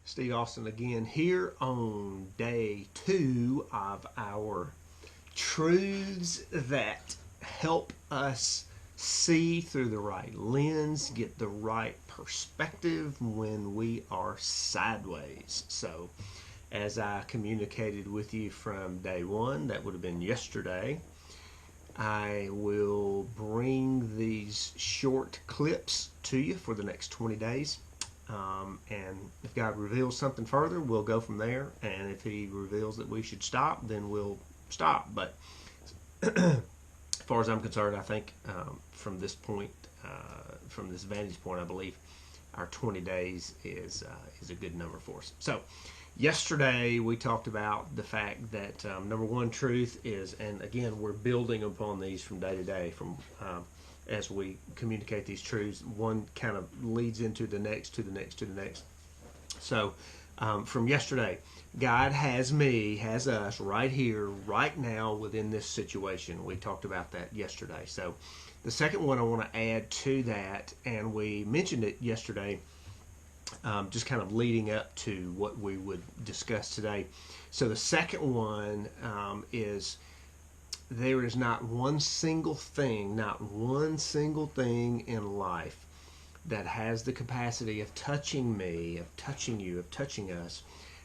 Steve Austin again here on day 2 of our truths that help us see through the right lens, get the right perspective when we are sideways. So, as I communicated with you from day 1, that would have been yesterday, I will bring these short clips to you for the next 20 days. And if God reveals something further, we'll go from there. And if He reveals that we should stop, then we'll stop. But as far as I'm concerned, I think from this point, from this vantage point, I believe our 20 days is a good number for us. So yesterday we talked about the fact that number one truth is, and again we're building upon these from day to day, from as we communicate these truths, one kind of leads into the next, to the next, to the next. So from yesterday, God has us right here, right now within this situation. We talked about that yesterday. So the second one I want to add to that, and we mentioned it yesterday, just kind of leading up to what we would discuss today. So the second one is, there is not one single thing in life that has the capacity of touching me, of touching you, of touching us,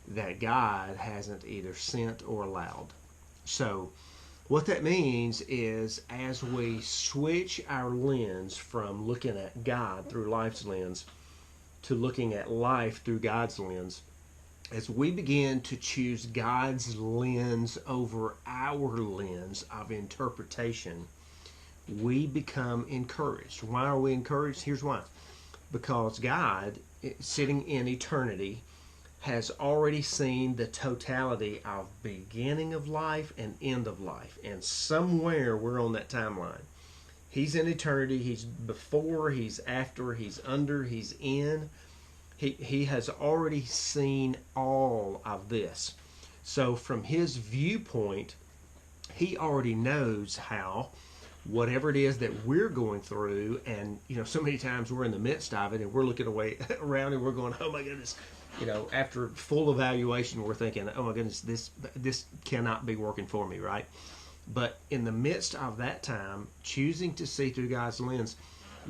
that God hasn't either sent or allowed. So what that means is, as we switch our lens from looking at God through life's lens to looking at life through God's lens, as we begin to choose God's lens over our lens of interpretation, we become encouraged. Why are we encouraged? Here's why. Because God, sitting in eternity, has already seen the totality of beginning of life and end of life. And somewhere we're on that timeline. He's in eternity. He's before, He's after, He's under, He's in. He has already seen all of this. So from His viewpoint, He already knows how, whatever it is that we're going through, and so many times we're in the midst of it and we're looking away around and we're going, oh my goodness, after full evaluation we're thinking, oh my goodness, this cannot be working for me, right? But in the midst of that time, choosing to see through God's lens,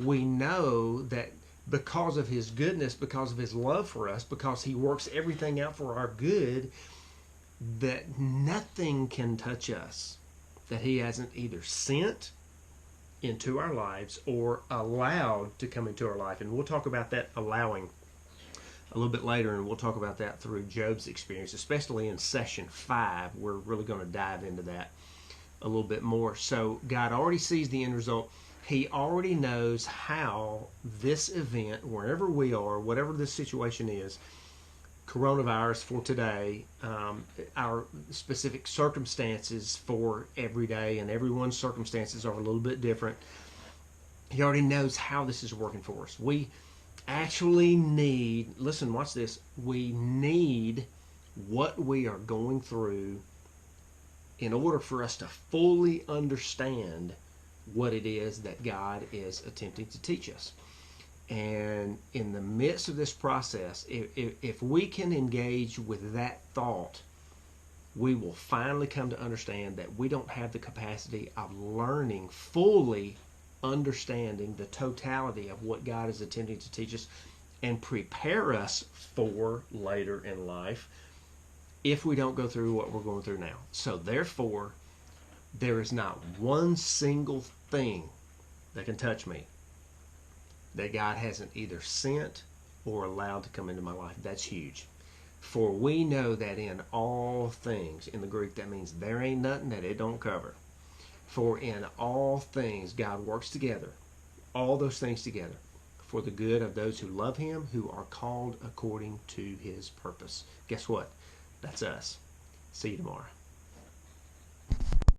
we know that because of His goodness, because of His love for us, because He works everything out for our good, that nothing can touch us that He hasn't either sent into our lives or allowed to come into our life. And we'll talk about that allowing a little bit later, and we'll talk about that through Job's experience, especially in session 5. We're really going to dive into that a little bit more. So God already sees the end result. He already knows how this event, wherever we are, whatever this situation is, coronavirus for today, our specific circumstances for every day, and everyone's circumstances are a little bit different. He already knows how this is working for us. We actually need, listen, watch this, we need what we are going through in order for us to fully understand what it is that God is attempting to teach us. And in the midst of this process, if we can engage with that thought, we will finally come to understand that we don't have the capacity of learning, fully understanding the totality of what God is attempting to teach us and prepare us for later in life if we don't go through what we're going through now. So therefore, there is not one single thing that can touch me that God hasn't either sent or allowed to come into my life. That's huge. For we know that in all things, in the Greek that means there ain't nothing that it don't cover. For in all things God works together, all those things together, for the good of those who love Him, who are called according to His purpose. Guess what? That's us. See you tomorrow.